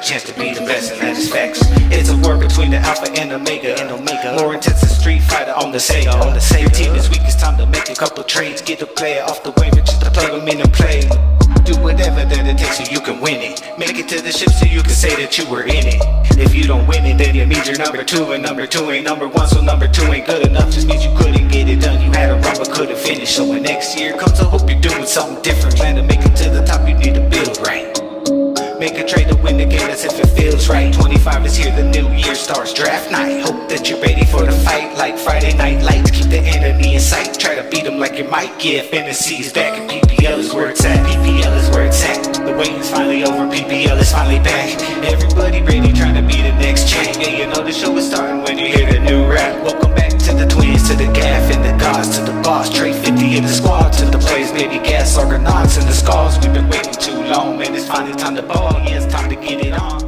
chance to be the best, and that is facts. It's a war between the Alpha and Omega. More intense than Street Fighter on the Sega. Your team is weak, it's time to make a couple trades. Get a player off the waiver just to plug them in and play. Do whatever that it takes so you can win it. Make it to the ship so you can say that you were in it. If you don't win it, then it means you're number 2, and number 2 ain't number 1, so number 2 ain't good enough. Just means you couldn't get it done. You had a run but couldn't finish. So when next year comes, I hope you're doing something different. Plan to make it to the top, you need to build right. Make a trade to win the game as if it feels right. 25 is here, the new year starts, draft night. Hope that you're ready for the fight like Friday night lights. Keep the enemy in sight, try to beat them like you might. Yeah, fantasy is back and PPL is where it's at. PPL is where it's at. The wait is finally over, PPL is finally back. Everybody ready, trying to be the next champ. Yeah, you know the show is starting when you hear the new rap. Welcome back to the twins, to the gaff and the gods, to the boss. Trade 50 in the squad, to the plays, maybe gas, Argonauts and the skulls. We've been waiting too long, man, it's finally time to ball. Yeah, it's time to get it on.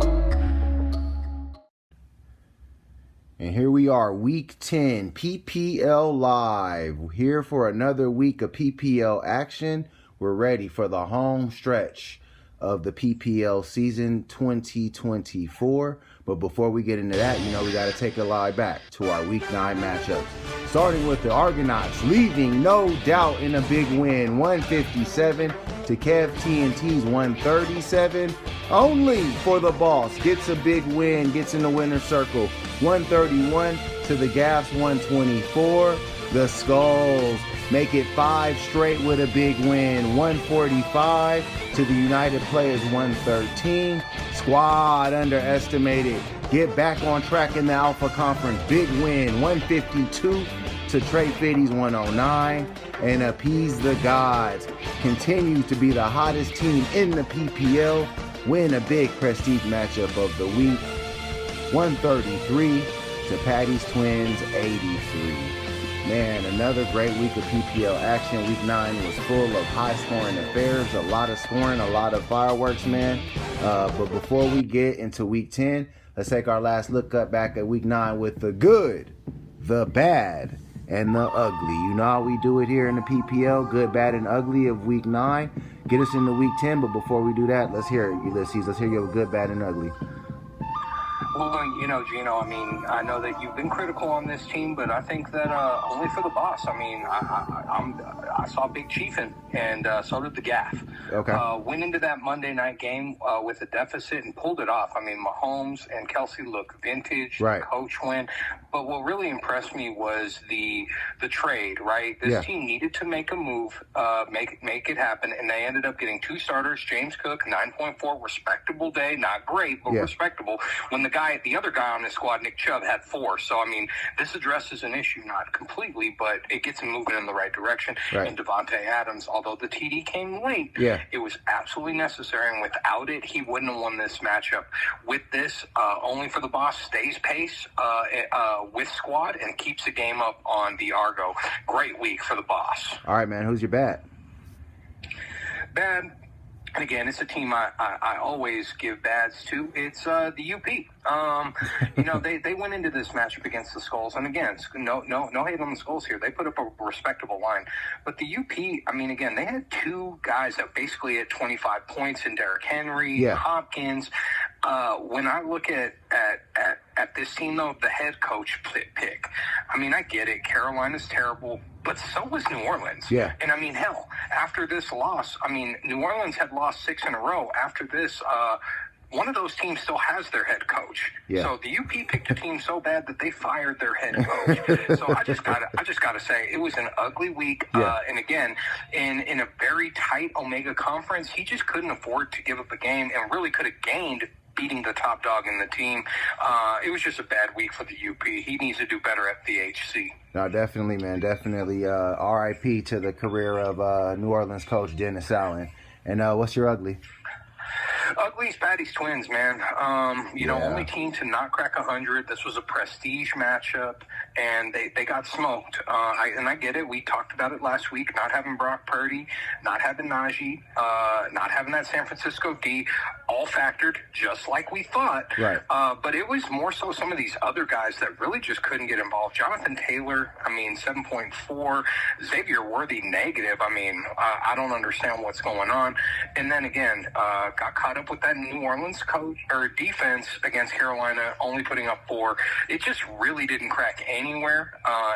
And here we are, Week 10, PPL Live. We're here for another week of PPL action. We're ready for the home stretch of the PPL season 2024. But before we get into that, we got to take a lie back to our Week 9 matchups. Starting with the Argonauts, leaving no doubt in a big win, 157 to Kev TNT's 137. Only for the boss, gets a big win, gets in the winner's circle, 131 to the Gaffs, 124. The Skulls make it 5 straight with a big win, 145 to the United Players, 113. Squad underestimated, get back on track in the Alpha Conference, big win, 152 to Trey Fitty's 109. And Appease the Gods continues to be the hottest team in the PPL, win a big prestige matchup of the week, 133 to Patty's Twins, 83. Man, another great week of PPL action. Week 9 was full of high-scoring affairs, a lot of scoring, a lot of fireworks, man. But before we get into Week 10, let's take our last look back at Week 9 with the good, the bad, and the ugly. You know how we do it here in the PPL, good, bad, and ugly of Week 9. Get us into Week 10, but before we do that, let's hear it, Ulysses. Let's hear your good, bad, and ugly. Well, Gino, I know that you've been critical on this team, but I think that only for the boss. I saw Big Chief and so did the Gaff. Okay. Went into that Monday night game with a deficit and pulled it off. Mahomes and Kelsey look vintage. Right. The coach win. But what really impressed me was the trade, right? This team needed to make a move, make it happen, and they ended up getting 2 starters. James Cook, 9.4, respectable day. Not great, but respectable. When the other guy on the squad, Nick Chubb, had 4. So, this addresses an issue, not completely, but it gets him moving in the right direction. Right. And Devontae Adams, although the TD came late, it was absolutely necessary, and without it, he wouldn't have won this matchup. With this, only for the boss stays pace with squad and keeps the game up on the Argo. Great week for the boss. All right, man. Who's your bad? Bad. And again, it's a team I always give bads to. It's the UP. They went into this matchup against the Skulls, and again, no hate on the Skulls here. They put up a respectable line, but the UP, again, they had 2 guys that basically had 25 points in Derrick Henry, Hopkins. When I look at this team, though, the head coach pick, I get it. Carolina's terrible, but so was New Orleans. Yeah. And hell, after this loss, New Orleans had lost 6 in a row. After this, one of those teams still has their head coach. Yeah. So the UP picked a team so bad that they fired their head coach. So I just gotta say it was an ugly week. And again, in a very tight Omega conference, he just couldn't afford to give up a game and really could have gained beating the top dog in the team. It was just a bad week for the UP. He needs to do better at the HC. No, definitely, man. Definitely. RIP to the career of New Orleans coach Dennis Allen. And what's your ugly? Ugly's Patty's Twins, man. Only team to not crack 100. This was a prestige matchup, and they got smoked. I get it. We talked about it last week, not having Brock Purdy, not having Najee, not having that San Francisco D. all factored just like we thought. Right. But it was more so some of these other guys that really just couldn't get involved. Jonathan Taylor, 7.4. Xavier Worthy, negative. I don't understand what's going on. And then again, got caught up with that New Orleans coach or defense against Carolina, only putting up 4. It just really didn't crack anywhere.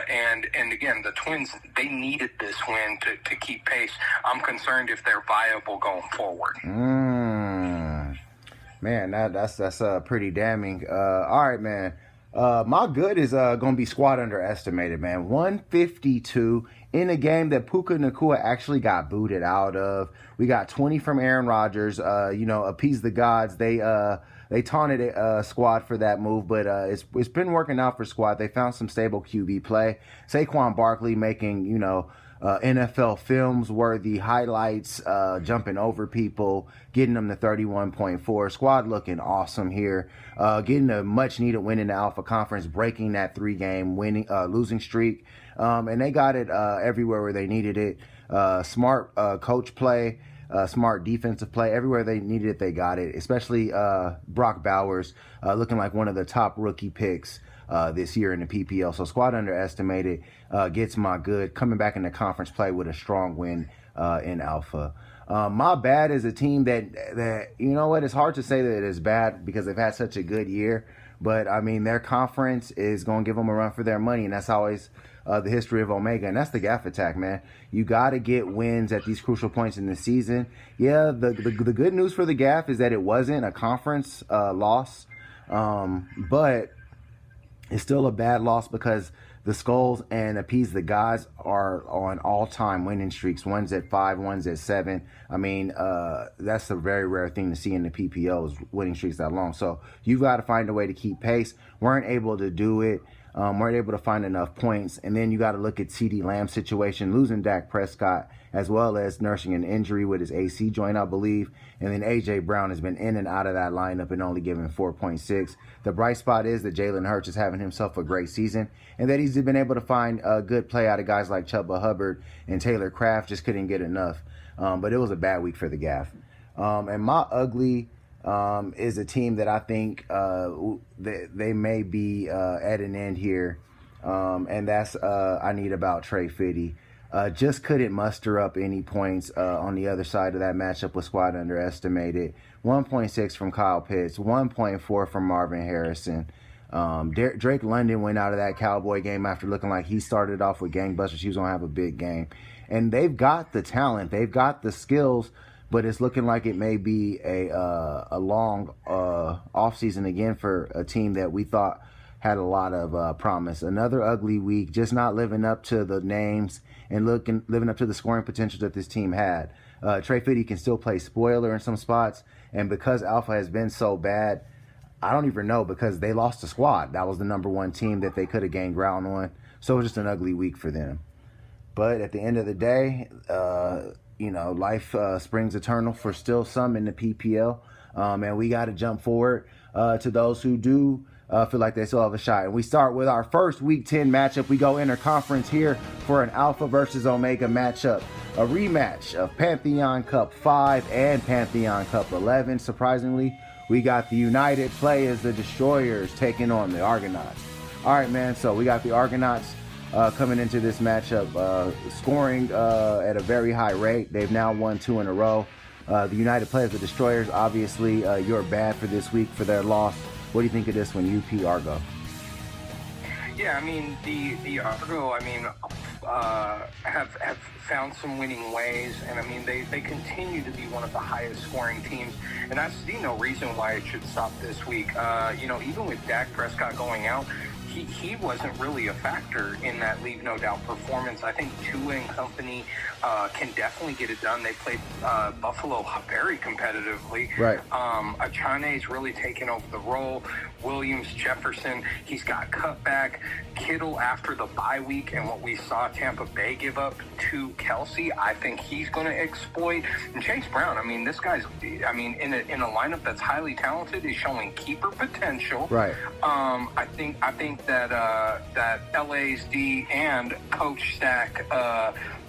And again, the Twins, they needed this win to keep pace. I'm concerned if they're viable going forward. Man, that's pretty damning. All right, man. My good is going to be squad underestimated, man. 152 in a game that Puka Nacua actually got booted out of. We got 20 from Aaron Rodgers. Appease the gods. They taunted squad for that move, but it's been working out for squad. They found some stable QB play. Saquon Barkley making, NFL films worthy highlights, jumping over people, getting them to 31.4. Squad looking awesome here. Getting a much needed win in the Alpha Conference, breaking that 3-game losing streak. And they got it everywhere where they needed it. Smart coach play. Smart defensive play. Everywhere they needed it, they got it. Especially Brock Bowers looking like one of the top rookie picks this year in the PPL. So squad underestimated gets my good. Coming back in the conference play with a strong win in Alpha. My bad is a team that you know what? It's hard to say that it is bad because they've had such a good year. But, their conference is going to give them a run for their money, and that's always the history of Omega, and that's the Gaff Attack, man. You got to get wins at these crucial points in the season. Yeah, the good news for the Gaff is that it wasn't a conference loss, but it's still a bad loss because the Skulls and Appease the Gods are on all-time winning streaks. One's at 5, one's at 7. That's a very rare thing to see in the PPO is winning streaks that long. So you've got to find a way to keep pace. Weren't able to do it. Weren't able to find enough points. And then you got to look at CeeDee Lamb's situation, losing Dak Prescott, as well as nursing an injury with his AC joint, I believe. And then A.J. Brown has been in and out of that lineup and only given 4.6. The bright spot is that Jalen Hurts is having himself a great season and that he's been able to find a good play out of guys like Chuba Hubbard and Taylor Kraft. Just couldn't get enough. But it was a bad week for the Gaff. And my ugly is a team that I think they may be at an end here. And that's I need about Trey Fitty. Just couldn't muster up any points on the other side of that matchup with squad underestimated. 1.6 from Kyle Pitts, 1.4 from Marvin Harrison. Drake London went out of that Cowboy game after looking like he started off with gangbusters. He was going to have a big game. And they've got the talent. They've got the skills, but it's looking like it may be a long offseason again for a team that we thought had a lot of promise. Another ugly week, just not living up to the names and living up to the scoring potential that this team had. Trey Fitty can still play spoiler in some spots, and because Alpha has been so bad, I don't even know, because they lost the squad. That was the number one team that they could have gained ground on. So it was just an ugly week for them. But at the end of the day, life springs eternal for still some in the PPL. And we got to jump forward to those who do feel like they still have a shot. And we start with our first Week 10 matchup. We go interconference here for an Alpha versus Omega matchup. A rematch of Pantheon Cup 5 and Pantheon Cup 11. Surprisingly, we got the United play as the Destroyers taking on the Argonauts. All right, man, so we got the Argonauts coming into this matchup, scoring at a very high rate. They've now won 2 in a row. The United play as the Destroyers. Obviously, you're bad for this week for their loss. What do you think of this one, UP Argo? Yeah, the Argo, have found some winning ways, and they continue to be one of the highest scoring teams, and I see no reason why it should stop this week. Even with Dak Prescott going out, he wasn't really a factor in that Leave No Doubt performance. I think Tua and company can definitely get it done. They played Buffalo very competitively. Right. Achane's really taken over the role. Williams, Jefferson, he's got cutback. Kittle after the bye week and what we saw Tampa Bay give up to Kelsey, I think he's going to exploit. And Chase Brown, this guy's, in a lineup that's highly talented, is showing keeper potential. Right. I think that LA's D and coach stack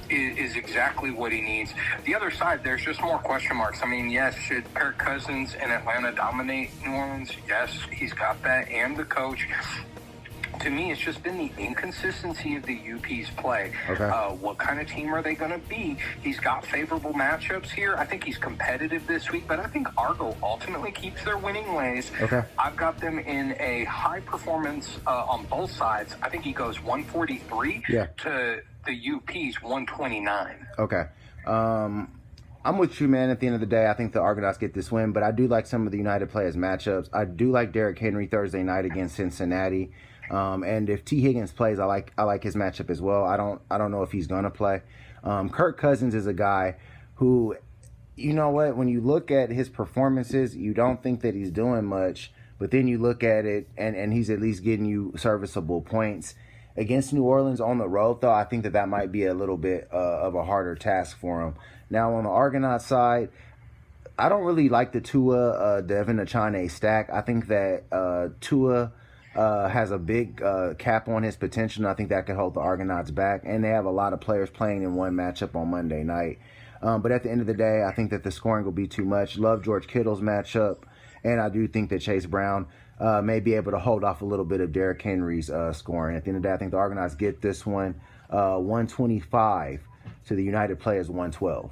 is exactly what he needs. The other side, there's just more question marks. I mean, yes, should Kirk Cousins in Atlanta dominate New Orleans? Yes, he's got that, and the coach. To me, it's just been the inconsistency of the UP's play. Okay. What kind of team are they going to be? He's got favorable matchups here. I think he's competitive this week, but I think Argo ultimately keeps their winning ways. Okay. I've got them in a high performance on both sides. I think he goes 143 to the UP's 129. Okay. I'm with you, man. At the end of the day, I think the Argonauts get this win, but I do like some of the United players' matchups. I do like Derrick Henry Thursday night against Cincinnati. And if T. Higgins plays, I like his matchup as well. I don't know if he's gonna play. Kirk Cousins is a guy who, you know what, when you look at his performances, you don't think that he's doing much, but then you look at it and he's at least getting you serviceable points. Against New Orleans on the road, though, I think that might be a little bit of a harder task for him. Now, on the Argonaut side, I don't really like the Tua Devin Achane stack. I think that Tua has a big cap on his potential, and I think that could hold the Argonauts back. And they have a lot of players playing in one matchup on Monday night. But at the end of the day, I think that the scoring will be too much. Love George Kittle's matchup, and I do think that Chase Brown may be able to hold off a little bit of Derrick Henry's scoring. At the end of the day, I think the Argonauts get this one 125 to the United players 112.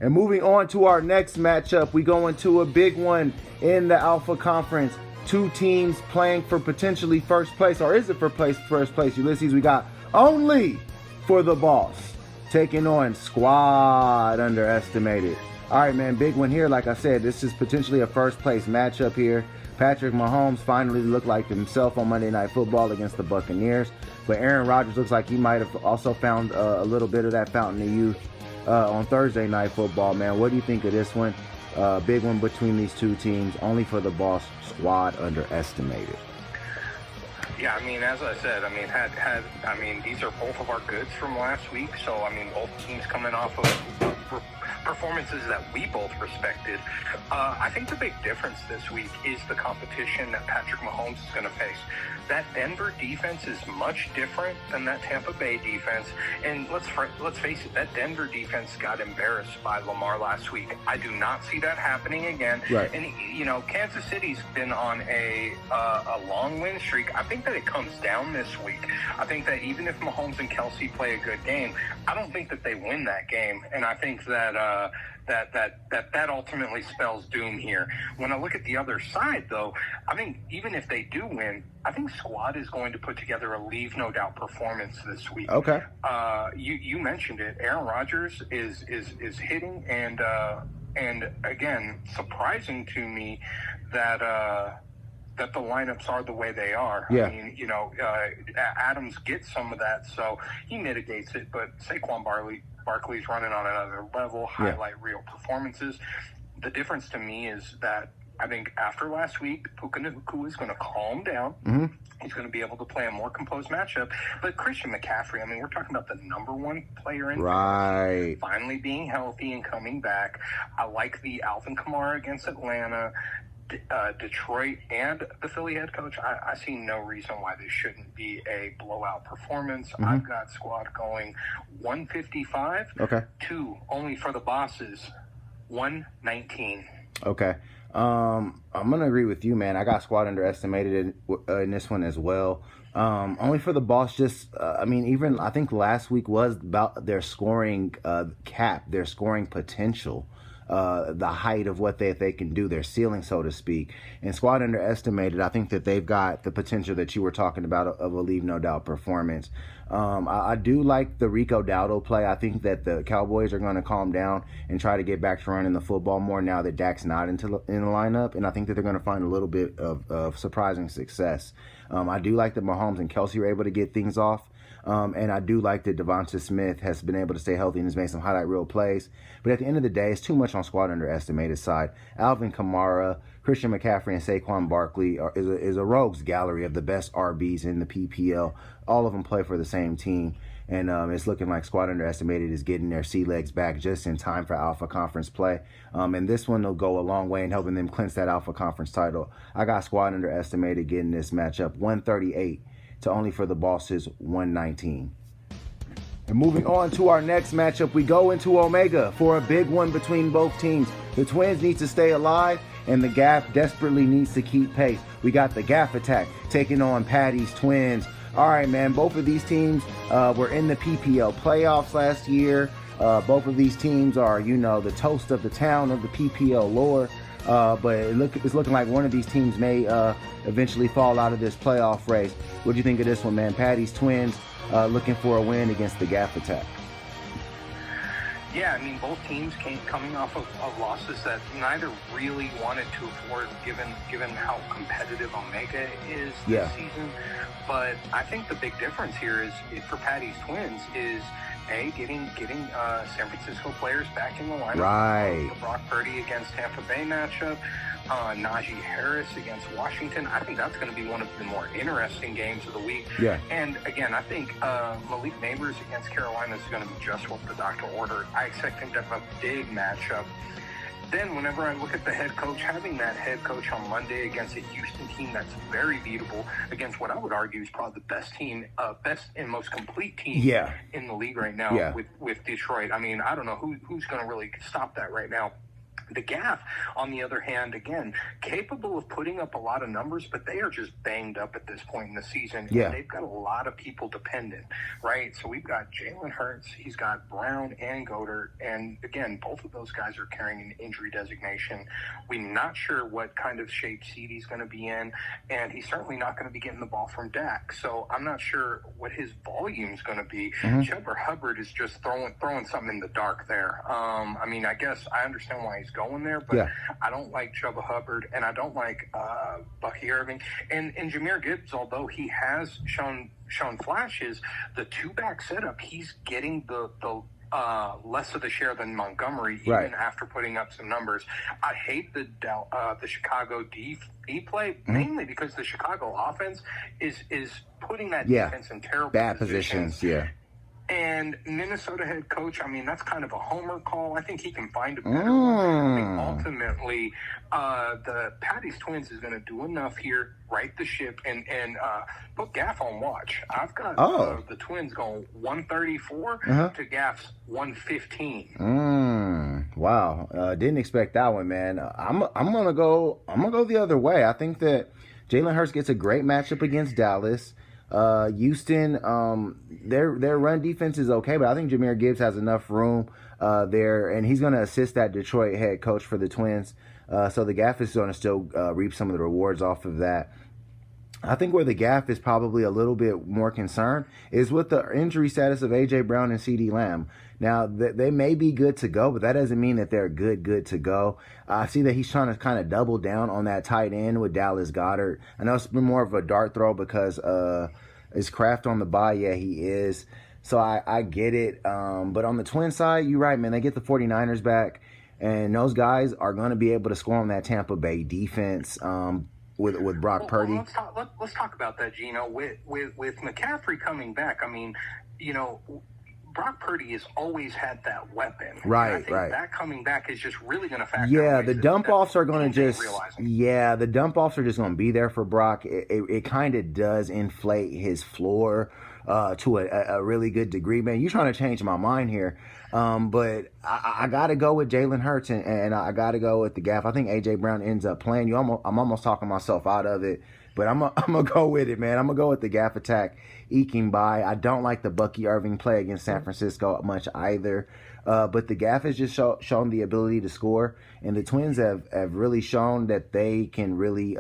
And moving on to our next matchup, we go into a big one in the Alpha Conference. Two teams playing for potentially first place, or is it for first place, Ulysses? We got Only for the Boss taking on Squad Underestimated. All right, man, big one here. Like I said, this is potentially a first place matchup here. Patrick Mahomes finally looked like himself on Monday Night Football against the Buccaneers, but Aaron Rodgers looks like he might have also found a little bit of that fountain of youth on Thursday Night Football, man. What do you think of this one? Big one between these two teams. Only for the Boss, Squad Underestimated. Yeah, I mean, as I said, I mean, these are both of our goods from last week. So, I mean, both teams coming off of performances that we both respected. I think the big difference this week is the competition that Patrick Mahomes is going to face. That Denver defense is much different than that Tampa Bay defense. And let's face it, that Denver defense got embarrassed by Lamar last week. I do not see that happening again. Right. And, you know, Kansas City's been on a long win streak. I think that it comes down this week. I think that even if Mahomes and Kelsey play a good game, I don't think that they win that game. And I think that that ultimately spells doom here. When I look at the other side, though, I think even if they do win, I think Squad is going to put together a leave no doubt performance this week. Okay. You mentioned it. Aaron Rodgers is hitting, and again, surprising to me that the lineups are the way they are. Yeah. I mean, you know, Adams gets some of that, so he mitigates it, but Saquon Barkley's running on another level, highlight real performances. The difference to me is that I think after last week, Puka Nacua is going to calm down. Mm-hmm. He's going to be able to play a more composed matchup. But Christian McCaffrey, I mean, we're talking about the number one player in fantasy, finally being healthy and coming back. I like the Alvin Kamara against Atlanta. Detroit and the Philly head coach, I see no reason why this shouldn't be a blowout performance. Mm-hmm. I've got Squad going 155 to Only for the Bosses 119. Okay. I'm going to agree with you, man. I got Squad Underestimated in this one as well. Only for the Boss, just, I mean, even I think last week was about their scoring cap, their scoring potential. The height of what they can do, their ceiling, so to speak. And Squad Underestimated, I think that they've got the potential that you were talking about of a leave no doubt performance. I do like the Rico Dowdle play. I think that the Cowboys are going to calm down and try to get back to running the football more now that Dak's not in the lineup. And I think that they're going to find a little bit of surprising success. I do like that Mahomes and Kelsey were able to get things off. And I do like that Devonta Smith has been able to stay healthy and has made some highlight reel plays. But at the end of the day, it's too much on Squad Underestimated side. Alvin Kamara, Christian McCaffrey, and Saquon Barkley is a rogues gallery of the best RBs in the PPL. All of them play for the same team. And it's looking like Squad Underestimated is getting their sea legs back just in time for Alpha Conference play. And this one will go a long way in helping them clinch that Alpha Conference title. I got Squad Underestimated getting this matchup 138 to Only for the Bosses 119. And And moving on to our next matchup, we go into Omega for a big one between both teams. The Twins need to stay alive, and the Gaff desperately needs to keep pace. We got the Gaff Attack taking on Patty's Twins. All right, man, both of these teams were in the PPL playoffs last year. Both of these teams are, the toast of the town of the PPL lore. But it's looking like one of these teams may eventually fall out of this playoff race. What do you think of this one, man? Patty's Twins looking for a win against the Gaff Attack. Yeah, I mean, both teams coming off of losses that neither really wanted to afford, given how competitive Omega is this season. But I think the big difference here is for Patty's Twins is getting San Francisco players back in the lineup. Right. The Brock Purdy against Tampa Bay matchup. Najee Harris against Washington. I think that's going to be one of the more interesting games of the week. Yeah. And again, I think Malik Neighbors against Carolina is going to be just what the doctor ordered. I expect him to have a big matchup. Then whenever I look at the head coach, having that head coach on Monday against a Houston team that's very beatable, against what I would argue is probably the best team, best and most complete team in the league right now with Detroit. I mean, I don't know who's going to really stop that right now. The Gaff, on the other hand, again, capable of putting up a lot of numbers, but they are just banged up at this point in the season. Yeah. And they've got a lot of people dependent, right? So we've got Jalen Hurts, he's got Brown and Goddard, and again, both of those guys are carrying an injury designation. We're not sure what kind of shape CeeDee's going to be in, and he's certainly not going to be getting the ball from Dak. So I'm not sure what his volume's going to be. Chuba Hubbard is just throwing something in the dark there. I mean, I guess I understand why he's going there, but I don't like Chuba Hubbard, and I don't like Bucky Irving. And Jahmyr Gibbs, although he has shown flashes, the two-back setup, he's getting the less of the share than Montgomery, even after putting up some numbers. I hate the Chicago D play, mainly because the Chicago offense is putting that defense in terrible bad positions. And Minnesota head coach, I mean, that's kind of a homer call. I think he can find a better one. I think ultimately the Patty's Twins is going to do enough here, right the ship, and put Gaff on watch. I've got the Twins going 134 to Gaff's 115. Wow, didn't expect that one, man. I'm gonna go the other way. I think that Jalen Hurts gets a great matchup against Dallas. Houston, their run defense is okay, but I think Jahmyr Gibbs has enough room there, and he's going to assist that Detroit head coach for the Twins. So the Gaff is going to still reap some of the rewards off of that. I think where the Gaff is probably a little bit more concerned is with the injury status of A.J. Brown and CeeDee Lamb. Now, they may be good to go, but that doesn't mean that they're good to go. I see that he's trying to kind of double down on that tight end with Dallas Goedert. I know it's been more of a dart throw because is Kraft on the bye? Yeah, he is. So I get it. But on the Twin side, you're right, man. They get the 49ers back, and those guys are going to be able to score on that Tampa Bay defense. With Brock Purdy. Let's talk about that, Gino. With McCaffrey coming back, I mean, Brock Purdy has always had that weapon. Right, I think that coming back is just really going to factor. Yeah, the dump offs are going to just. Yeah, the dump offs are just going to be there for Brock. It kind of does inflate his floor to a really good degree, man. You're trying to change my mind here, but I got to go with Jalen Hurts and I got to go with the Gaff. I think AJ Brown ends up playing. I'm almost talking myself out of it. But I'm gonna go with it, man. I'm gonna go with the Gaff Attack eking by. I don't like the Bucky Irving play against San Francisco much either. But the Gaff has just shown the ability to score, and the Twins have really shown that they can really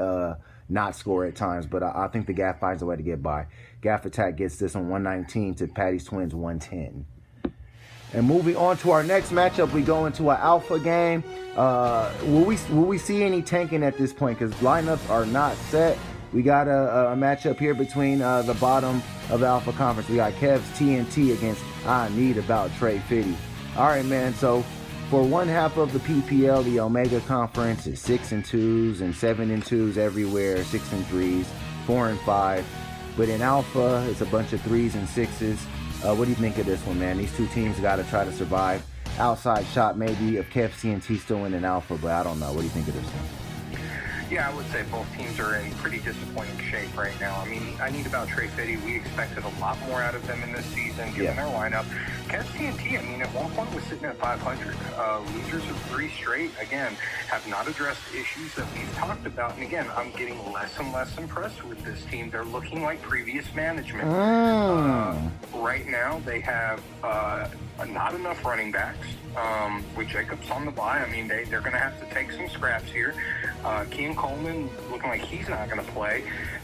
not score at times. But I think the Gaff finds a way to get by. Gaff Attack gets this on 119 to Patty's Twins 110. And moving on to our next matchup, we go into an alpha game. Will we see any tanking at this point? Because lineups are not set. We got a matchup here between the bottom of the Alpha Conference. We got Kev's TNT against I Need About Trey Fitty. All right, man. So for one half of the PPL, the Omega Conference is 6-2s and 7-2s everywhere, 6-3s, 4-5. But in Alpha, it's a bunch of 3s and 6s. What do you think of this one, man? These two teams got to try to survive. Outside shot maybe of Kev's TNT still in an Alpha, but I don't know. What do you think of this one? Yeah, I would say both teams are in pretty disappointing shape right now. I mean, I need about Trey Fitty. We expected a lot more out of them in this season, given their lineup. Cavs TNT, I mean, at one point was sitting at 500. Losers of 3 straight, again, have not addressed issues that we've talked about. And again, I'm getting less and less impressed with this team. They're looking like previous management. Right now, they have not enough running backs. With Jacobs on the bye, I mean, they're going to have to take some scraps here. Kean Coleman looking like he's not going to play,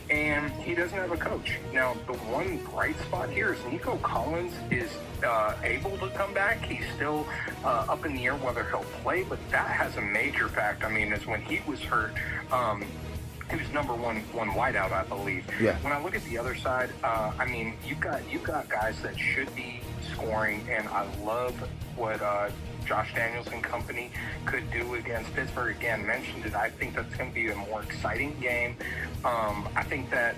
and he doesn't have a coach. Now, the one bright spot here is Nico Collins is able to come back. He's still up in the air whether he'll play, but that has a major fact. I mean, is when he was hurt, he was number one wideout, I believe. Yeah. When I look at the other side, I mean, you've got guys that should be scoring, and I love what Josh Daniels and company could do against Pittsburgh. Again, mentioned it. I think that's going to be a more exciting game. I think that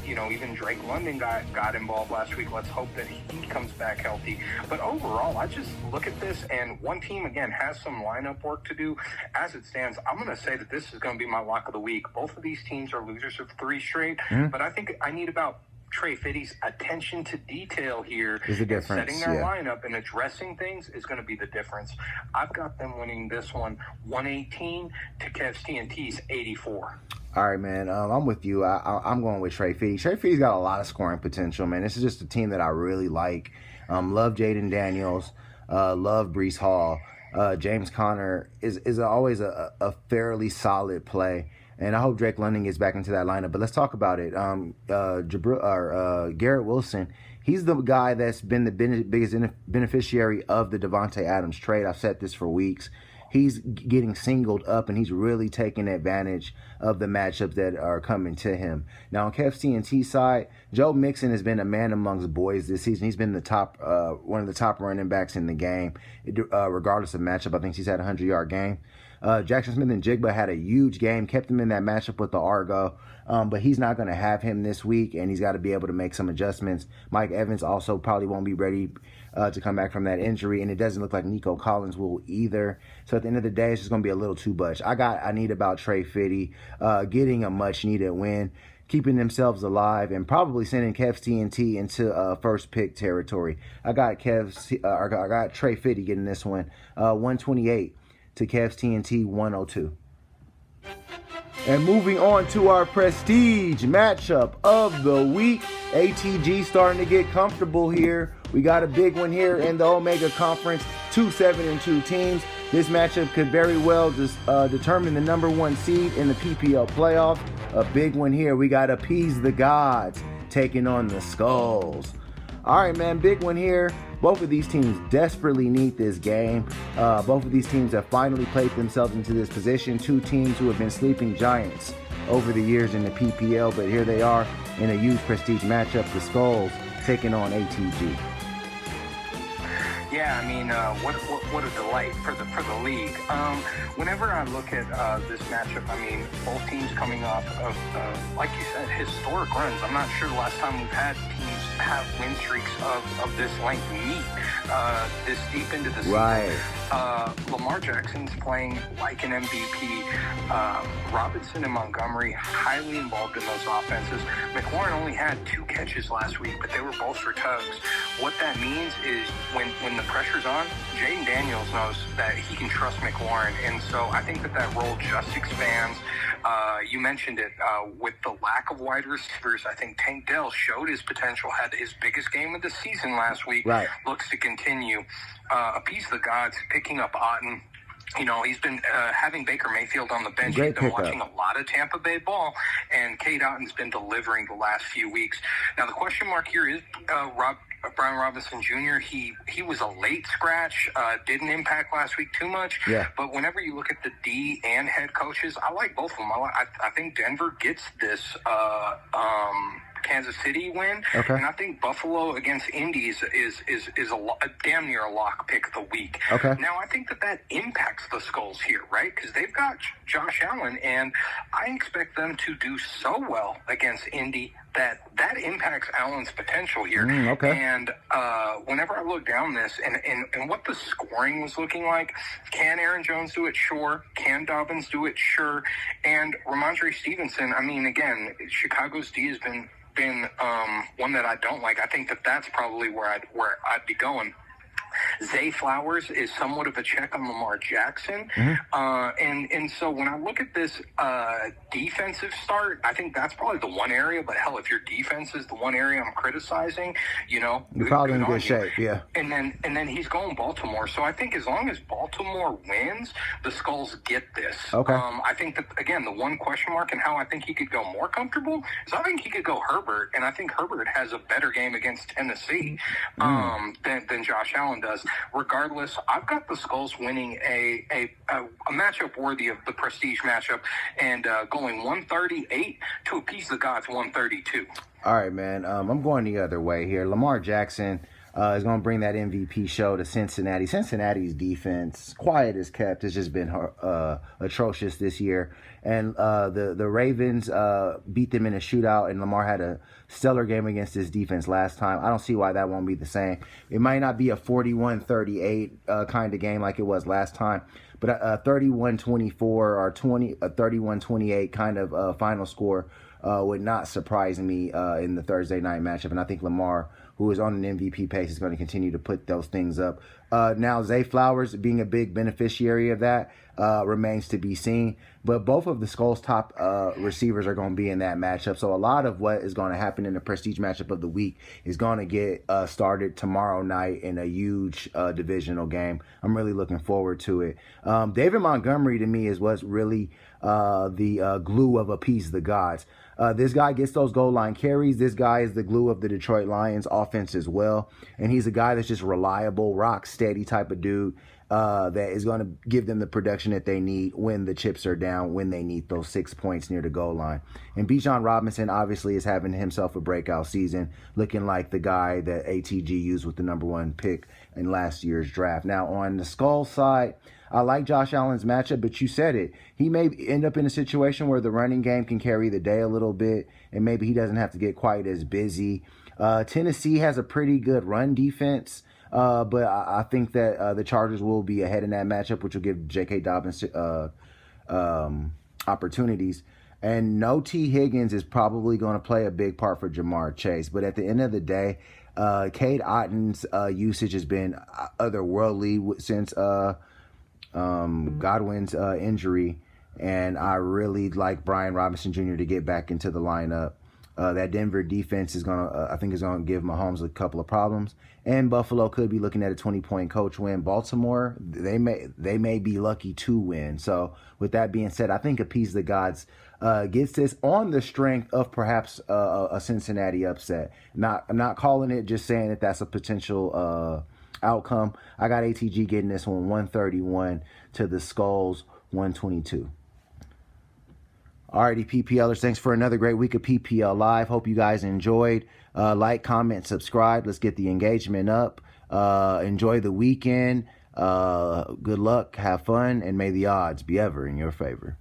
even Drake London got involved last week. Let's hope that he comes back healthy. But overall, I just look at this, and one team again has some lineup work to do. As it stands, I'm going to say that this is going to be my lock of the week. Both of these teams are losers of 3 straight, but I think I need about Trey Fitty's attention to detail here is the difference. Setting their lineup and addressing things is going to be the difference. I've got them winning this one 118 to Cavs TNT's 84. All right, man. I'm with you. I'm going with Trey Fitty. Trey Fitty's got a lot of scoring potential, man. This is just a team that I really like. Love Jaden Daniels. Love Breece Hall. James Conner is always a fairly solid play. And I hope Drake London gets back into that lineup. But let's talk about it. Garrett Wilson, he's the guy that's been the biggest beneficiary of the Devontae Adams trade. I've said this for weeks. He's getting singled up, and he's really taking advantage of the matchups that are coming to him. Now, on Cavs TNT side, Joe Mixon has been a man amongst boys this season. He's been one of the top running backs in the game, regardless of matchup. I think he's had a 100-yard game. Jackson Smith and Jigba had a huge game, kept him in that matchup with the Argo, but he's not going to have him this week, and he's got to be able to make some adjustments. Mike Evans also probably won't be ready to come back from that injury, and it doesn't look like Nico Collins will either. So at the end of the day, it's just going to be a little too much. I need about Trey Fitty getting a much-needed win, keeping themselves alive, and probably sending Cavs TNT into first pick territory. I got Trey Fitty getting this one, 128 to Cavs TNT 102. And moving on to our prestige matchup of the week. ATG starting to get comfortable here. We got a big one here in the Omega Conference. 2 7-2 teams. This matchup could very well determine the number 1 seed in the PPL playoff. A big one here. We got Appease the Gods taking on the Skulls. All right, man, big one here. Both of these teams desperately need this game. Both of these teams have finally played themselves into this position. 2 teams who have been sleeping giants over the years in the PPL, but here they are in a huge prestige matchup. The Skulls taking on ATG. Yeah, I mean, what a delight for the league. Whenever I look at this matchup, I mean, both teams coming off of, like you said, historic runs. I'm not sure the last time we've had teams have win streaks of this length meet this deep into the season. Right. Lamar Jackson's playing like an MVP. Robinson and Montgomery highly involved in those offenses. McLaurin only had 2 catches last week, but they were both for tugs. What that means is when the pressure's on, Jaden Daniels knows that he can trust McLaurin, and so I think that role just expands. You mentioned it, with the lack of wide receivers. I think Tank Dell showed his potential, had his biggest game of the season last week. Right. Looks to continue. Appease the Gods, picking up Otten. You know, he's been having Baker Mayfield on the bench. He's been watching a lot of Tampa Bay ball, and Cade Otton's been delivering the last few weeks. Now, the question mark here is Brian Robinson Jr. He was a late scratch, didn't impact last week too much. Yeah. But whenever you look at the D and head coaches, I like both of them. I think Denver gets this Kansas City win, okay. And I think Buffalo against Indy is a damn near a lock pick of the week. Okay. Now I think that impacts the Skulls here, right? Because they've got Josh Allen, and I expect them to do so well against Indy. that impacts Allen's potential here. Okay. And whenever I look down this and what the scoring was looking like, can Aaron Jones do it? Sure. Can Dobbins do it? Sure. And Ramondre Stevenson, I mean, again, Chicago's D has been one that I don't like. I think that's probably where I'd be going. Zay Flowers is somewhat of a check on Lamar Jackson. And so when I look at this defensive start, I think that's probably the one area. But hell, if your defense is the one area I'm criticizing, you're probably in good shape, yeah. And then he's going Baltimore. So I think as long as Baltimore wins, the Skulls get this. Okay. I think that, again, the one question mark and how I think he could go more comfortable is I think he could go Herbert, and I think Herbert has a better game against Tennessee than Josh Allen does. Regardless, I've got the Skulls winning a matchup worthy of the prestige matchup and going 138 to appease the gods 132. All right, man. I'm going the other way here. Lamar Jackson is going to bring that MVP show to Cincinnati. Cincinnati's defense, quiet as kept, has just been atrocious this year. And the Ravens beat them in a shootout, and Lamar had a stellar game against his defense last time. I don't see why that won't be the same. It might not be a 41-38 kind of game like it was last time, but a 31-24 or a 31-28 kind of final score would not surprise me in the Thursday night matchup. And I think Lamar, who is on an MVP pace, is going to continue to put those things up. Now, Zay Flowers being a big beneficiary of that remains to be seen. But both of the Skulls' top receivers are going to be in that matchup. So a lot of what is going to happen in the prestige matchup of the week is going to get started tomorrow night in a huge divisional game. I'm really looking forward to it. David Montgomery, to me, is what's really the glue of Appease the Gods. This guy gets those goal line carries. This guy is the glue of the Detroit Lions offense as well. And he's a guy that's just reliable, rock steady type of dude that is going to give them the production that they need when the chips are down, when they need those 6 points near the goal line. And Bijan Robinson obviously is having himself a breakout season, looking like the guy that ATG used with the #1 pick in last year's draft. Now, on the Skull side, I like Josh Allen's matchup, but you said it. He may end up in a situation where the running game can carry the day a little bit, and maybe he doesn't have to get quite as busy. Tennessee has a pretty good run defense, but I think that the Chargers will be ahead in that matchup, which will give J.K. Dobbins opportunities. And no T. Higgins is probably going to play a big part for Jamar Chase. But at the end of the day, Cade Otton's usage has been otherworldly since Godwin's injury, and I really like Brian Robinson Jr. to get back into the lineup. That Denver defense is I think is gonna give Mahomes a couple of problems, and Buffalo could be looking at a 20-point coach win. Baltimore, they may be lucky to win. So with that being said, I think Appease the Gods gets this on the strength of perhaps a Cincinnati upset. I'm not calling it, just saying that that's a potential outcome. I got ATG getting this one 131 to the Skulls 122. Alrighty, PPLers, thanks for another great week of PPL Live. Hope you guys enjoyed. Like, comment, subscribe. Let's get the engagement up. Enjoy the weekend. Good luck, have fun, and may the odds be ever in your favor.